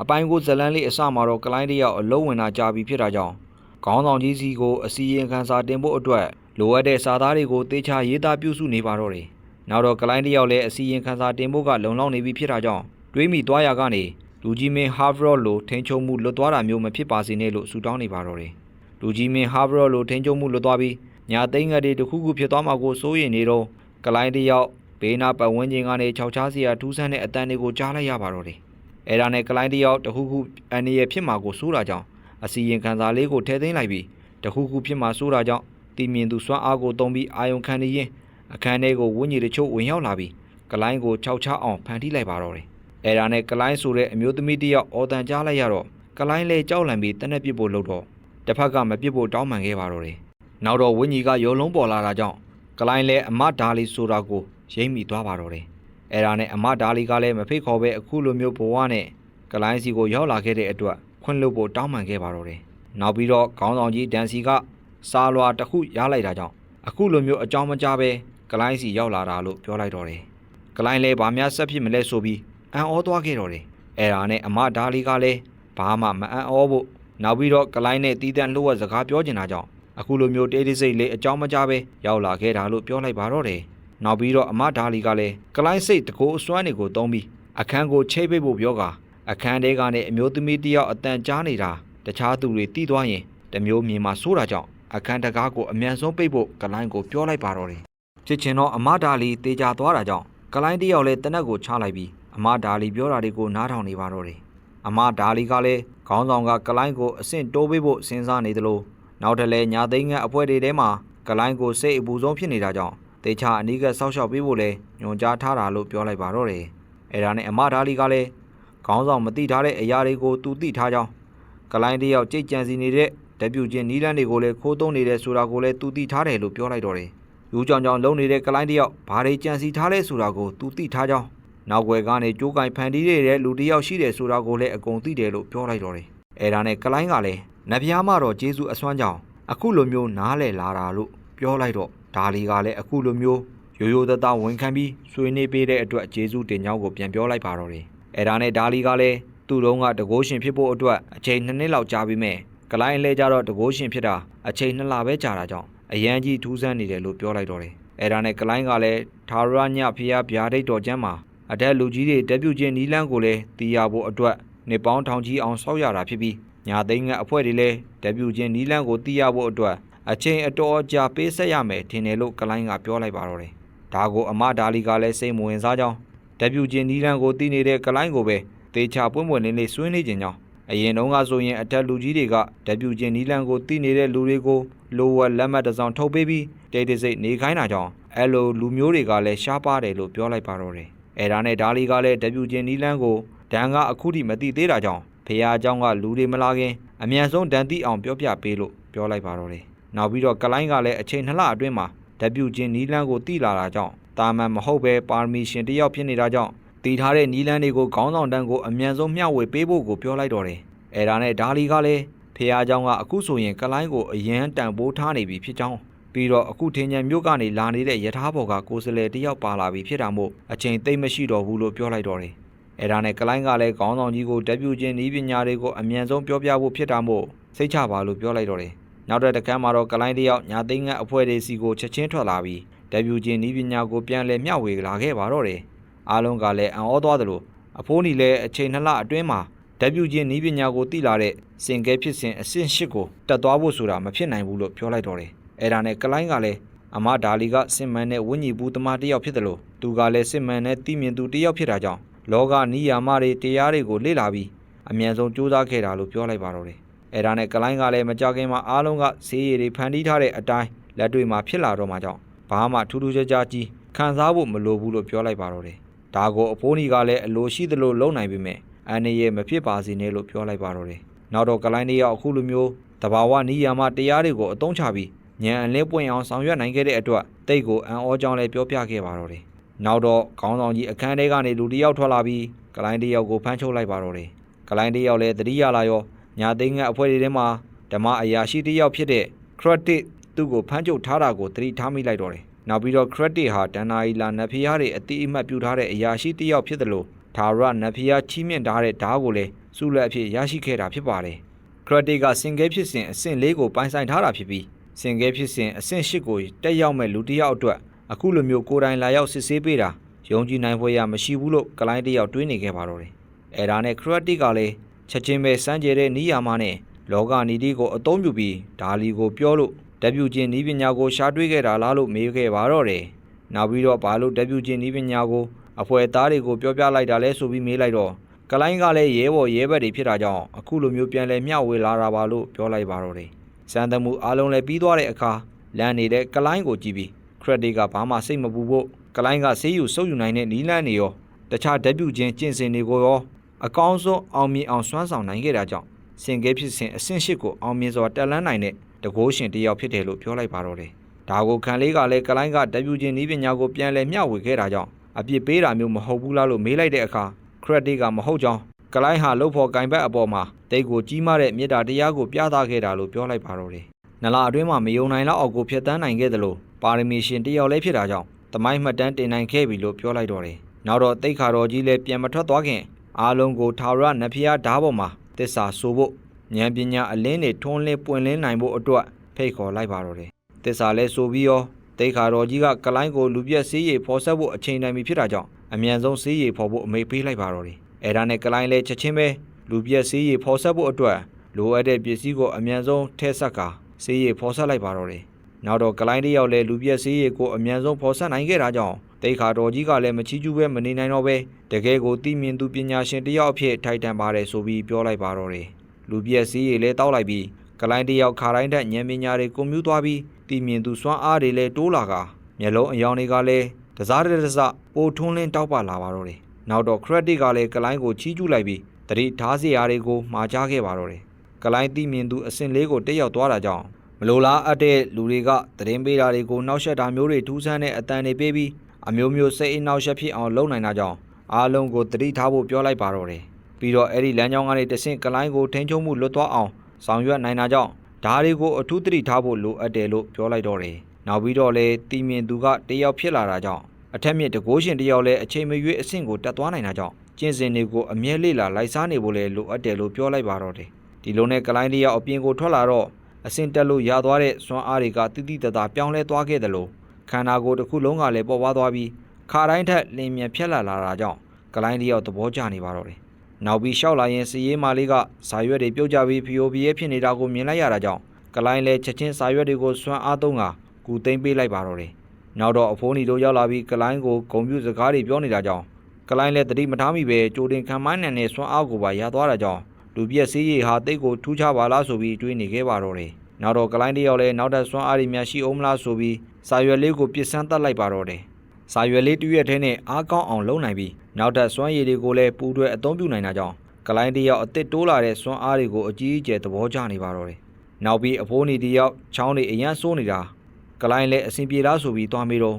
အပိုင်းကိုဇလန်းလေးအစမှာတော့ကလိုင်းတယောက်အလုံးဝင်တာကြာပြီဖြစ်တာကြောင့်ခေါင်းဆောင်ကြီးစီကိုအစီရင်ခံစာတင်ဖို့အတွက်လိုအပ်တဲ့စာသားတွေကိုတေချာရေးသားပြုစုနေပါတော့တယ်။နောက်တော့ကလိုင်းတယောက်လည်းအစီရင်ခံစာတင်ဖို့ကလုံလောက်နေပြီဖြစ်တာကြောင့်တွေးမိသွားရကနေလူကြီးမင်းဟာဗရော့လိုထိန်ချုံမှုလွတ်သွားတာမျိုးမဖြစ်ပါစေနဲ့လို့ဆုတောင်းနေပါတော့တယ်။လူကြီးမင်းဟာဗရော့လိုထိန်ချုံမှုလွတ်သွားပြီးညာသိန်းငတ်တွေတစ်ခုခုဖြစ်သွားမှာကိုစိုးရိမ်နေတော့ကလိုင်းတယောက်ဘေးနာပတ်ဝန်းကျင်ကနေခြောက်ခြားစရာထူးဆန်းတဲ့အတန်တွေကိုကြားလိုက်ရပါတော့တယ်။အဲဒါနဲ့ကလိုင်းတယောက်တစ်ခုခုအန်ရဖြစ်မှာကိုစိုးတာကြောင့်အစီရင်ခံစာလေးကိုထည့်သိမ်းလိုက်ပြီးတစ်ခုခုဖြစ်မှာစိုးတာကြောင့်တီမြင်သူစွမ်းအားကိုတုံးပြီးအာယုံခံနေရင်အခန်းထဲကိုဝင်းကြီးတချို့ဝင်ရောက်လာပြီးကလိုင်းကိုခြောက်ခြားအောင်ဖန်တီးလိုက်ပါတော့တယ်။အဲဒါနဲ့ကလိုင်းဆိုတဲ့အမျိုးသမီးတယောက်အော်တန်ကြားလိုက်ရတော့ကလိုင်းလည်းကြောက်လန့်ပြီးတနက်ပစ်ဖို့လှုပ်တော့တစ်ဖက်ကမပစ်ဖို့တောင်းပန်ခဲ့ပါတော့တယ်။နောက်တော့ဝင်းကြီးကရုံလုံးပေါ်လာတာကြောင့်ကလိုင်းလည်းအမဒါလီဆိုတာကိုရိမ့်မိသွားပါတော့တယ်။အဲဒါနဲ့အမဒါလီကလည်းမဖိတ်ခေါ်ပဲအခုလိုမျိုးဘဝနဲ့ကလိုင်းစီကိုရောက်လာခဲ့တဲ့အတွက်ခွင့်လွှတ်ဖို့တောင်းပန်ခဲ့ပါတော့တယ်။နောက်ပြီးတော့ခေါင်းဆောင်ကြီးဒန်စီကစားလွာတစ်ခုရလိုက်တာကြောင့်အခုလိုမျိုးအကြောင်းမကြားပဲကလိုင်းစီရောက်လာတာလို့ပြောလိုက်တော့တယ်။ကလိုင်းလည်းဗာများဆက်ဖြစ်မလဲဆိုပြီးအံ့ဩသွားခဲ့တော့တယ်။အဲဒါနဲ့အမဒါလီကလည်းဘာမှမအံ့ဩဖို့နောက်ပြီးတော့ကလိုင်းနဲ့တီးတန့်လှုပ်ဝက်စကားပြောနေတာကြောင့်အခုလိုမျိုးတေးသေးစိတ်လေးအကြောင်းမကြားပဲရောက်လာခဲ့တာလို့ပြောလိုက်ပါတော့တယ်။နောက်ပြီးတော့အမဒါလီကလည်းကလိုင်းစိတ်တကိုးအစွမ်းတွေကိုသုံးပြီးအခန်းကိုချိတ်ပိတ်ဖို့ပြောကာအခန်းထဲကနေအမျိုးသမီးတယောက်အတန်ကြားနေတာတခြားသူတွေတီးသွားရင်တမျိုးမြင်မှဆိုးတာကြောင့်အခန်းတကားကိုအမြန်ဆုံးပိတ်ဖို့ကလိုင်းကိုပြောလိုက်ပါတော့တယ်။ဖြစ်ချင်တော့အမဒါလီတေချာသွားတာကြောင့်ကလိုင်းတယောက်လည်းတနက်ကိုချလိုက်ပြီးအမဒါလီပြောတာတွေကိုနားထောင်နေပါတော့တယ်။အမဒါလီကလည်းခေါင်းဆောင်ကကလိုင်းကိုအဆင့်တိုးပေးဖို့စဉ်းစားနေသလိုနောက်ထပ်လည်းညာသိန်းငတ်အဖွဲ့တွေထဲမှာကလိုင်းကိုစိတ်အပူဆုံးဖြစ်နေတာကြောင့်တေချာအနီးကပ်ဆောက်ရှောက်ပေးဖို့လည်းညွှန်ကြားထားတာလို့ပြောလိုက်ပါတော့တယ်။အဲဒါနဲ့အမဒါလီကလည်းခေါင်းဆောင်မသိထားတဲ့အရာတွေကိုသူသိထားကြောင်းကလိုင်းတယောက်ကြိတ်ကြံစီနေတဲ့ဒပြူချင်းနီးလန်းတွေကိုလည်းခိုးသုံးနေတဲ့ဆိုတာကိုလည်းသူသိထားတယ်လို့ပြောလိုက်တော့တယ်။ယူကြောင်ကြောင်လုံနေတဲ့ကလိုင်းတယောက်ဘာတွေကြံစီထားလဲဆိုတာကိုသူသိထားကြောင်းနောက်ွယ်ကနေကြိုးကင်ဖန်တီးနေတဲ့လူတယောက်ရှိတယ်ဆိုတာကိုလည်းအကုန်သိတယ်လို့ပြောလိုက်တော့တယ်။အဲဒါနဲ့ကလိုင်းကလည်းနဗျားမတော်ဂျေစုအစွမ်းကြောင့်အခုလိုမျိုးနားလည်လာတာလို့ပြောလိုက်တော့ဒါလီကလည်းအခုလိုမျိုးရိုးရိုးသားသားဝန်ခံပြီးဆွေးနွေးပေးတဲ့အတွက်ဂျေစုတင်ကြောင်းကိုပြန်ပြောလိုက်ပါတော့တယ်။အဲဒါနဲ့ဒါလီကလည်းသူ့တုံးကတကိုးရှင်ဖြစ်ဖို့အတွက်အချိန်2နှစ်လောက်ကြာပြီးမဲ့ကလိုင်းလဲကြတော့တကိုးရှင်ဖြစ်တာအချိန်2လပဲကြာတာကြောင့်အရန်ကြီးထူးဆန်းနေတယ်လို့ပြောလိုက်တော့တယ်။အဲဒါနဲ့ကလိုင်းကလည်းထာဝရညဖျားဗျာဒိတ်တော်ကျမ်းမှာအထက်လူကြီးတွေဒပြူချင်းနီးလန်းကိုလည်းတီးရဖို့အတွက်နှစ်ပေါင်းထောင်ကြီးအောင်ဆောက်ရတာဖြစ်ပြီးညာသိန်းငတ်အဖွဲ့တွေလည်းဒပြူချင်းနီးလန်းကိုတီးရဖို့အတွက်အချိန်အတော်ကြာပေးဆက်ရမယ်ထင်တယ်လို့ကလိုင်းကပြောလိုက်ပါတော့တယ်။ဒါကိုအမဒါလီကလည်းစိတ်မဝင်စားကြောင်းဒပြူချင်းနီးလန်းကိုတီးနေတဲ့ကလိုင်းကိုပဲတေချာပွင့်ပွင့်လင်းလင်းဆွေးနေကြကြောင်းအရင်တုန်းကဆိုရင်အထက်လူကြီးတွေကဒပြူချင်းနီးလန်းကိုတီးနေတဲ့လူတွေကိုလိုဝက်လက်မှတ်တစ်စောင်ထုတ်ပေးပြီးတိတ်တိတ်ဆိတ်နေခိုင်းတာကြောင့်အဲ့လိုလူမျိုးတွေကလည်းရှားပါတယ်လို့ပြောလိုက်ပါတော့တယ်။အဲဒါနဲ့ဒါလီကလည်းဒပြူချင်းနီးလန်းကိုဒန်ကအခုထိမသိသေးတာကြောင့်ဖះเจ้าကလူတွေမလာခင်အမြန်ဆုံးဒန်တိအောင်ပြောပြပေးလို့ပြောလိုက်ပါတော့တယ်။နောက်ပြီးတော့ကလိုင်းကလည်းအချိန်2လအတွင်းမှာဒပြူချင်းနီးလန်းကိုတီးလာတာကြောင့်တာမန်မဟုတ်ပဲပါရမီရှင်တယောက်ဖြစ်နေတာကြောင့်တီးထားတဲ့နီးလန်းတွေကိုခေါင်းဆောင်တန်းကိုအမြန်ဆုံးမျှဝေပေးဖို့ကိုပြောလိုက်တော့တယ်။အဲဒါနဲ့ဒါလီကလည်းဖះเจ้าကအခုဆိုရင်ကလိုင်းကိုအရန်တန်ဖိုးထားနေပြီဖြစ်ကြောင်းပြီးတော့အခုထင်းချံမြို့ကနေလာနေတဲ့ယထာဘော်ကကိုစလေတယောက်ပါလာပြီဖြစ်တာမို့အချိန်သိမ့်မရှိတော့ဘူးလို့ပြောလိုက်တော့တယ်။အဲဒါနဲ့ကလိုင်းကလည်းခေါင်းဆောင်ကြီးကိုဒပြူချင်းနီးပညာတွေကိုအမြန်ဆုံးပြောပြဖို့ဖြစ်တာမို့စိတ်ချပါလို့ပြောလိုက်တော့တယ်။နောက်တဲ့တကမ်းမှာတော့ကလိုင်းတယောက်ညာသိန်းငတ်အဖွဲ့တွေစီကိုချက်ချင်းထွက်လာပြီးဒပြူချင်းနီးပညာကိုပြန်လဲမျှဝေလာခဲ့ပါတော့တယ်။အားလုံးကလည်းအံ့ဩသွားသလိုအဖိုးနီလည်းအချိန်2လအတွင်းမှာဒပြူချင်းနီးပညာကိုသိလာတဲ့စင်ကဲဖြစ်စဉ်အဆင့်8ကိုတက်သွားဖို့ဆိုတာမဖြစ်နိုင်ဘူးလို့ပြောလိုက်တော့တယ်။အဲဒါနဲ့ကလိုင်းကလည်းအမဒါလီကစစ်မှန်တဲ့ဝိညာဉ်ဘူးသမားတယောက်ဖြစ်တယ်လို့သူကလည်းစစ်မှန်တဲ့သိမြင်သူတယောက်ဖြစ်တာကြောင့်လောကနီးယာမတွေတရားတွေကိုလေ့လာပြီးအမြန်ဆုံးကြိုးစားခဲ့တာလို့ပြောလိုက်ပါတော့တယ်။အဲဒါနဲ့ကလိုင်းကလည်းမကြခင်မှာအားလုံးကဈေးရည်တွေဖန်တီးထားတဲ့အတိုင်းလက်တွေ့မှာဖြစ်လာတော့မှကြောင့်ဘာမှထူးထူးခြားခြားကြီးခံစားဖို့မလိုဘူးလို့ပြောလိုက်ပါတော့တယ်။ဒါကိုအဖိုးနီကလည်းအလိုရှိသလိုလုပ်နိုင်ပေမဲ့အန်ရမဖြစ်ပါစေနဲ့လို့ပြောလိုက်ပါတော့တယ်။နောက်တော့ကလိုင်းတယောက်အခုလိုမျိုးတဘာဝနီးယာမတရားတွေကိုအသုံးချပြီးဉာဏ်အလင်းပွင့်အောင်ဆောင်ရွက်နိုင်ခဲ့တဲ့အတွက်တိတ်ကိုအံ့ဩကြောင်းလည်းပြောပြခဲ့ပါတော့တယ်။နောက်တော့ခေါင်းဆောင်ကြီးအခန်းထဲကနေလူတယောက်ထွက်လာပြီးကလိုင်းတယောက်ကိုဖမ်းချုပ်လိုက်ပါတော့တယ်။ကလိုင်းတယောက်လည်းသတိရလာရောညာသိန်းငတ်အဖွဲ့တွေထဲမှာဓမ္မအရာရှိတယောက်ဖြစ်တဲ့ credit သူ့ကိုဖမ်းချုပ်ထားတာကိုသတိထားမိလိုက်တော့တယ်။နောက်ပြီးတော့ credit ဟာတန်နာရီလာနတ်ဖျားတွေအတိအမှတ်ပြုထားတဲ့အရာရှိတယောက်ဖြစ်တယ်လို့ဒါရနတ်ဖျားချီးမြှင့်ထားတဲ့ဓာတ်ကိုလည်း စုလက်အဖြစ်ရရှိခဲ့တာဖြစ်ပါတယ်။ Credit ကစင်ကဲဖြစ်စဉ်အဆင့်၄ကိုပိုင်ဆိုင်ထားတာဖြစ်ပြီးစင်ကဲဖြစ်စဉ်အဆင့်၈ကိုတက်ရောက်မဲ့လူတစ်ယောက်အတွက်အခုလိုမျိုးကိုယ်တိုင်လာရောက်စစ်ဆေးပေးတာယုံကြည်နိုင်ဖွယ်ရမရှိဘူးလို့ကလိုင်းတစ်ယောက်တွေးနေခဲ့ပါတော့တယ်။အဲဒါနဲ့ Credit ကလည်းချက်ချင်းပဲစမ်းကြဲတဲ့နီးယာမနဲ့လောကနီတိကိုအသုံးပြုပြီးဒါလီကိုပြောလို့ဒက်ဗျူချင်းနီးပညာကိုရှာတွေ့ခဲ့တာလားလို့မေးခဲ့ပါတော့တယ်။နောက်ပြီးတော့ဘာလို့ဒက်ဗျူချင်းနီးပညာကိုအဖွဲ့သားတွေကိုပြောပြလိုက်တာလဲဆိုပြီးမေးလိုက်တော့ကလိုင်းကလည်းရဲဘော်ရဲဘက်တွေဖြစ်တာကြောင့်အခုလိုမျိုးပြန်လဲမျှဝေလာတာပါလို့ပြောလိုက်ပါတော့တယ်။စံတမှုအားလုံးလည်းပြီးသွားတဲ့အခါလမ်းနေတဲ့ကလိုင်းကိုကြည့်ပြီး Credit ကဘာမှစိတ်မပူဖို့ကလိုင်းကဆေးယူစုပ်ယူနိုင်တဲ့နီးလန်းနေရောတခြားဒက်ဗျူချင်းကျင့်စဉ်တွေကိုရောအကောင်းဆုံးအောင်မြင်အောင်စွမ်းဆောင်နိုင်ခဲ့တာကြောင့်စင်ကဲဖြစ်စဉ်အဆင့်၈ကိုအောင်မြင်စွာတက်လှမ်းနိုင်တဲ့တကိုးရှင်တစ်ယောက်ဖြစ်တယ်လို့ပြောလိုက်ပါတော့တယ်။ဒါကိုခံလေးကလည်းကလိုင်းကဒက်ဗျူချင်းနီးပညာကိုပြန်လဲမျှဝေခဲ့တာကြောင့်အပြစ်ပေးတာမျိုးမဟုတ်ဘူးလားလို့မေးလိုက်တဲ့အခါ Credit ကမဟုတ်ကြောင်းကလိုင်းဟာလှုပ်ဖို့ကင်ဘက်အပေါ်မှာတိတ်ကိုကြီးမားတဲ့မြေတာတရားကိုပြသခဲ့တာလို့ပြောလိုက်ပါတော့တယ်။နလအတွင်းမှာမယုံနိုင်လောက်အောင်ကိုဖျက်ဆီးနိုင်ခဲ့သလိုပါရမီရှင်တစ်ယောက်လည်းဖြစ်တာကြောင့်တမိုင်းမှတ်တမ်းတင်နိုင်ခဲ့ပြီလို့ပြောလိုက်တော့တယ်။နောက်တော့တိတ်ခါတော်ကြီးလည်းပြန်မထွက်သွားခင်အားလုံးကိုထာဝရနဖျားဓာတ်ပေါ်မှာတစ္ဆာဆိုဖို့ဉာဏ်ပညာအလင်းတွေထွန်းလင်းပွင့်လင်းနိုင်ဖို့အတွက်ဖိတ်ခေါ်လိုက်ပါတော့တယ်။တစ္ဆာလဲဆိုပြီးရောတိတ်ခါတော်ကြီးကကလိုင်းကိုလူပြက်ဆေးရည်ဖော်ဆက်ဖို့အချိန်တိုင်းပြီဖြစ်တာကြောင့်အမြန်ဆုံးဆေးရည်ဖော်ဖို့အမိန့်ပေးလိုက်ပါတော့တယ်။အဲဒါနဲ့ကလိုင်းလဲချက်ချင်းပဲလူပြက်ဆေးရည်ဖော်ဆက်ဖို့အတွက်လိုအပ်တဲ့ပစ္စည်းကိုအမြန်ဆုံးထည့်ဆက်ကဆေးရည်ဖော်ဆက်လိုက်ပါတော့တယ်။နောက်တော့ကလိုင်းတစ်ယောက်လဲလူပြက်ဆေးရည်ကိုအမြန်ဆုံးဖော်ဆက်နိုင်ခဲ့တာကြောင့်တိတ်ခါတော်ကြီးကလည်းမချီးကျူးပဲမနေနိုင်တော့ပဲတကယ်ကိုသိမြင်သူပညာရှင်တစ်ယောက်အဖြစ်ထိုက်တန်ပါတယ်ဆိုပြီးပြောလိုက်ပါတော့တယ်။လူပြက်ဆေးရည်လဲတောက်လိုက်ပြီးကလိုင်းတစ်ယောက်ခါတိုင်းတက်ဉာဏ်ပညာတွေကွန်မြူသွားပြီးသိမြင်သူစွမ်းအားတွေလဲတိုးလာကမျက်လုံးအယောင်တွေကလည်းတစားတစပိုထွန်းလင်းတောက်ပလာပါတော့တယ်။နောက်တော့ Credit ကလည်းကလိုင်းကိုချီးကျူးလိုက်ပြီးတတိထားစရာတွေကိုမှာကြားခဲ့ပါတော့တယ်။ကလိုင်းသိမြင်သူအဆင့်၄ကိုတက်ရောက်သွားတာကြောင့်မလိုလားအပ်တဲ့လူတွေကသတင်းပေးတာတွေကိုနှောက်ယှက်တာမျိုးတွေထူးဆန်းတဲ့အတန်တွေပေးပြီးအမျိုးမျိုးစိတ်အနှောက်ယှက်ဖြစ်အောင်လုပ်နိုင်တာကြောင့်အားလုံးကိုတတိထားဖို့ပြောလိုက်ပါတော့တယ်။ပြီးတော့အဲ့ဒီလမ်းကြောင်းကနေတဆင့်ကလိုင်းကိုထိန်းချုပ်မှုလွတ်သွားအောင်ဆောင်ရွက်နိုင်တာကြောင့်ဒါတွေကိုအထူးတတိထားဖို့လိုအပ်တယ်လို့ပြောလိုက်တော့တယ်။နောက်ပြီးတော့လေတီမြင်သူကတယောက်ဖြစ်လာတာကြောင့်အထက်မြင့်တကိုးရှင်တယောက်လည်းအချိန်မရွေးအဆင့်ကိုတက်သွားနိုင်တာကြောင့်ကျင့်စဉ်တွေကိုအမြဲလေ့လာလိုက်စားနေဖို့လည်းလိုအပ်တယ်လို့ပြောလိုက်ပါတော့တယ်။ဒီလိုနဲ့ကလိုင်းတယောက်အပြင်ကိုထွက်လာတော့အဆင့်တက်လို့ရသွားတဲ့စွမ်းအားတွေကတိတိတသားပြောင်းလဲသွားခဲ့တယ်လို့ခန္ဓာကိုယ်တစ်ခုလုံးကလည်းပေါ်ပွားသွားပြီးခါတိုင်းထက်လင်းမြန်ဖြတ်လာတာကြောင့်ကလိုင်းတယောက်သဘောကျနေပါတော့တယ်။နောက်ပြီးလျှောက်လာရင်စည်ရေးမလေးကစာရွက်တွေပြုတ်ကျပြီးဖီယိုဖီရဲဖြစ်နေတာကိုမြင်လိုက်ရတာကြောင့်ကလိုင်းလည်းချက်ချင်းစာရွက်တွေကိုစွမ်းအားသုံးကကူသိမ့်ပေးလိုက်ပါတော့တယ်။နောက်တော့အဖိုးနီတို့ရောက်လာပြီးကလိုင်းကိုဂုံပြူစကားတွေပြောနေတာကြောင့်ကလိုင်းလည်းတတိမထားမိပဲကြိုတင်ခံမိုင်းနဲ့စွမ်းအားကိုပါရသွားတာကြောင့်လူပြက်စည်းရည်ဟာတိတ်ကိုထူးခြားပါလားဆိုပြီးတွေးနေခဲ့ပါတော့တယ်။နောက်တော့ကလိုင်းတယောက်လည်းနောက်ထပ်စွမ်းအားတွေများရှိအောင်မလားဆိုပြီးစာရွက်လေးကိုပစ်ဆန်းတတ်လိုက်ပါတော့တယ်။စာရွက်လေးတစ်ရွက်ထဲနဲ့အားကောင်းအောင်လုပ်နိုင်ပြီးနောက်ထပ်စွမ်းရည်တွေကိုလည်းပူးတွဲအသုံးပြုနိုင်တာကြောင့်ကလိုင်းတယောက်အစ်စ်တိုးလာတဲ့စွမ်းအားတွေကိုအကြီးအကျယ်သဘောကျနေပါတော့တယ်။နောက်ပြီးအဖိုးနီတယောက်ချောင်းတွေအရန်စိုးနေတာကလိုင်းလည်းအဆင်ပြေလားဆိုပြီးသွားမေးတော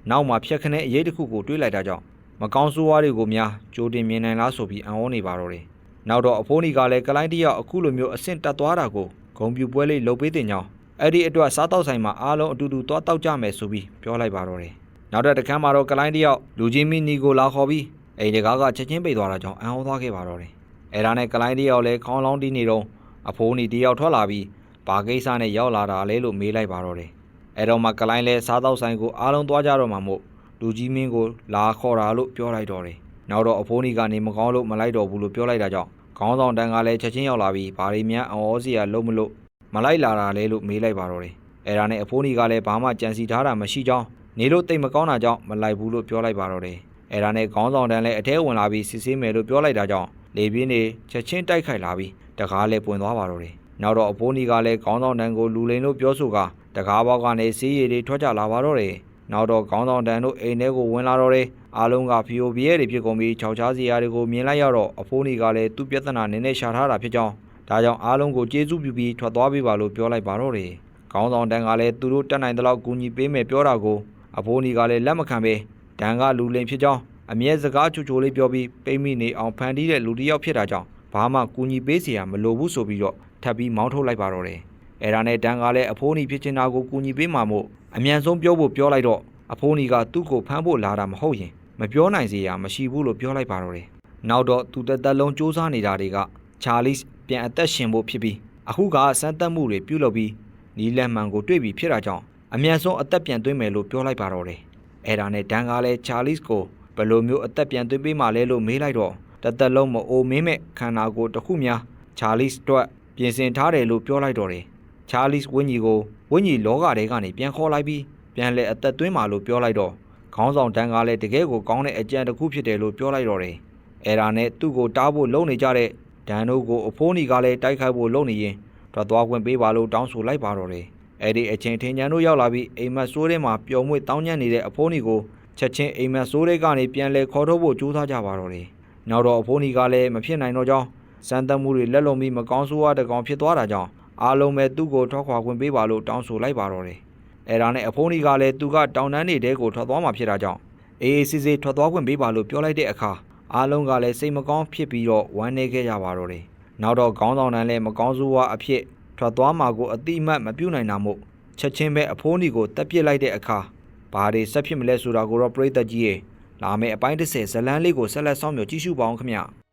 ့နောက်မှာဖြက်ခနဲ့အရေးတစ်ခုကိုတွေးလိုက်တာကြောင့်မကောင်းဆိုးဝါးတွေကိုများကြိုတင်မြင်နိုင်လားဆိုပြီးအံ့ဩနေပါတော့တယ်။နောက်တော့အဖိုးနီကလည်းကလိုင်းတယောက်အခုလိုမျိုးအဆင့်တက်သွားတာကိုဂုံပြူပွဲလေးလုပ်ပေးတင်ကြောင်းအဲ့ဒီအတွက်စားတောက်ဆိုင်မှာအားလုံးအတူတူသွားတောက်ကြမယ်ဆိုပြီးပြောလိုက်ပါတော့တယ်။နောက်တဲ့တခန်းမှာတော့ကလိုင်းတယောက်လူချင်းမီနီကိုလာခေါ်ပြီးအိမ်တကားကချက်ချင်းပိတ်သွားတာကြောင့်အံ့ဩသွားခဲ့ပါတော့တယ်။အဲ့ဒါနဲ့ကလိုင်းတယောက်လည်းခေါင်းလောင်းတီးနေတော့အဖိုးနီတယောက်ထွက်လာပြီးဘာကိစ္စနဲ့ရောက်လာတာလဲလို့မေးလိုက်ပါတော့တယ်။အဲ့တော့မှကလိုင်းလည်းစားတောက်ဆိုင်ကိုအားလုံးသွားကြတော့မှမို့လူကြီးမင်းကိုလာခေါ်တာလို့ပြောလိုက်တော့တယ်။နောက်တော့အဖိုးနီကနေမကောင်းလို့မလိုက်တော့ဘူးလို့ပြောလိုက်တာကြောင့်ခေါင်းဆောင်တန်းကလည်းချက်ချင်းရောက်လာပြီးဘာတွေများအံ့ဩစရာလုံးမလို့မလိုက်လာတာလဲလို့မေးလိုက်ပါတော့တယ်။အဲ့ဒါနဲ့အဖိုးနီကလည်းဘာမှကြံစီထားတာမရှိကြောင်းနေလို့တိတ်မကောင်းတာကြောင့်မလိုက်ဘူးလို့ပြောလိုက်ပါတော့တယ်။အဲ့ဒါနဲ့ခေါင်းဆောင်တန်းလည်းအထဲဝင်လာပြီးစစ်ဆေးမယ်လို့ပြောလိုက်တာကြောင့်လေပြင်းနေချက်ချင်းတိုက်ခိုက်လာပြီးတကားလည်းပွင့်သွားပါတော့တယ်။နောက်တော့အဖိုးနီကလည်းခေါင်းဆောင်တန်းကိုလူလိန်လို့ပြောဆိုကတကားပေါက်ကနေစီးရည်တွေထွက်ကြလာပါတော့တယ်။နောက်တော့ခေါင်းဆောင်တန်းတို့အိမ်ထဲကိုဝင်လာတော့တယ်။အားလုံးကဖီယိုဖီရဲတွေဖြစ်ကုန်ပြီးခြောက်ချားစရာတွေကိုမြင်လိုက်ရတော့အဖိုးနီကလည်းသူ့ပြဿနာနည်းနည်းရှာထားတာဖြစ်ကြောင်းဒါကြောင့်အားလုံးကိုကျေးဇူးပြုပြီးထွက်သွားပေးပါလို့ပြောလိုက်ပါတော့တယ်။ခေါင်းဆောင်တန်းကလည်းသူတို့တက်နိုင်တဲ့လောက်ကူညီပေးမယ်ပြောတာကိုအဖိုးနီကလည်းလက်မခံပဲတန်းကလူလိန်ဖြစ်ကြောင်းအမြဲစကားချိုချိုလေးပြောပြီးပိတ်မိနေအောင်ဖန်တီးတဲ့လူတစ်ယောက်ဖြစ်တာကြောင့်ဘာမှကူညီပေးစရာမလိုဘူးဆိုပြီးတော့ထပ်ပြီးမောင်းထုတ်လိုက်ပါတော့တယ်။အဲ့ဒါနဲ့တန်းကလည်းအဖိုးနီဖြစ်ချင်တာကိုကူညီပေးမှာမို့အမြန်ဆုံးပြောဖို့ပြောလိုက်တော့အဖိုးနီကသူ့ကိုဖမ်းဖို့လာတာမဟုတ်ရင်မပြောနိုင်စေရမရှိဘူးလို့ပြောလိုက်ပါတော့တယ်။နောက်တော့သူတက်တက်လုံးစူးစမ်းနေတာတွေက ချာလီစ်ပြန်အသက်ရှင်ဖို့ဖြစ်ပြီးအခုကစမ်းသပ်မှုတွေပြုလုပ်ပြီးနီလန်မှန်ကိုတွေ့ပြီးဖြစ်တာကြောင့်အမြန်ဆုံးအသက်ပြန်သွင်းမယ်လို့ပြောလိုက်ပါတော့တယ်။အဲ့ဒါနဲ့ဒန်ကလည်းချာလီစ်ကိုဘယ်လိုမျိုးအသက်ပြန်သွင်းပေးမှလဲလို့မေးလိုက်တော့တသက်လုံးမအိုမင်းမဲ့ခန္ဓာကိုယ်တစ်ခုများချာလီစ်အတွက်ပြင်ဆင်ထားတယ်လို့ပြောလိုက်တော့တယ်။ချာလီစ်ဝင်းကြီးကိုဝင်းကြီးလောကထဲကနေပြန်ခေါ်လိုက်ပြီးပြန်လဲအသက်သွင်းမှလို့ပြောလိုက်တော့ခေါင်းဆောင်ဒန်ကလည်းတကယ်ကိုကောင်းတဲ့အကြံတစ်ခုဖြစ်တယ်လို့ပြောလိုက်တော့တယ်။အဲ့ဒါနဲ့သူ့ကိုတားဖို့လုံနေကြတဲ့ဒန်တို့ကိုအဖိုးနီကလည်းတိုက်ခိုက်ဖို့လုပ်နေရင်ထွက်သွားခွင့်ပေးပါလို့တောင်းဆိုလိုက်ပါတော့တယ်။အဲ့ဒီအချိန်ထင်ချန်တို့ရောက်လာပြီးအိမ်မက်ဆိုးထဲမှာပျော်မွေ့တောင်းညံ့နေတဲ့အဖိုးနီကိုချက်ချင်းအိမ်မက်ဆိုးထဲကနေပြန်လဲခေါ်ထုတ်ဖို့ကြိုးစားကြပါတော့တယ်။နောက်တော့အဖိုးနီကလည်းမဖြစ်နိုင်တော့ကြောင်းစမ်းသပ်မှုတွေလက်လုံးပြီးမကောင်းဆိုးရတဲ့ကောင်ဖြစ်သွားတာကြောင့်အားလုံးပဲသူ့ကိုထွက်ခွာခွင့်ပေးပါလို့တောင်းဆိုလိုက်ပါတော့တယ်။အဲ့ဒါနဲ့အဖိုးနီကလည်းသူကတောင်တန်းနေတဲကိုထွက်သွားမှဖြစ်တာကြောင့်အေးစစ်စစ်ထွက်သွားခွင့်ပေးပါလို့ပြောလိုက်တဲ့အခါအားလုံးကလည်းစိတ်မကောင်းဖြစ်ပြီးတော့ဝမ်းနည်းခဲ့ကြပါတော့တယ်။နောက်တော့ခေါင်းဆောင်တန်းလည်းမကောင်းဆိုးဝါးအဖြစ်ထွက်သွားမှာကိုအတိအမှတ်မပြုနိုင်တာမို့ချက်ချင်းပဲအဖိုးနီကိုတက်ပစ်လိုက်တဲ့အခါဘာတွေဆက်ဖြစ်မလဲဆိုတာကိုတော့ပရိသတ်ကြီးရဲ့လာမယ့်အပိုင်း30ဇလန်းလေးကိုဆက်လက်ဆောင်မြေကြည့်ရှုပါအောင်ခင်ဗျ။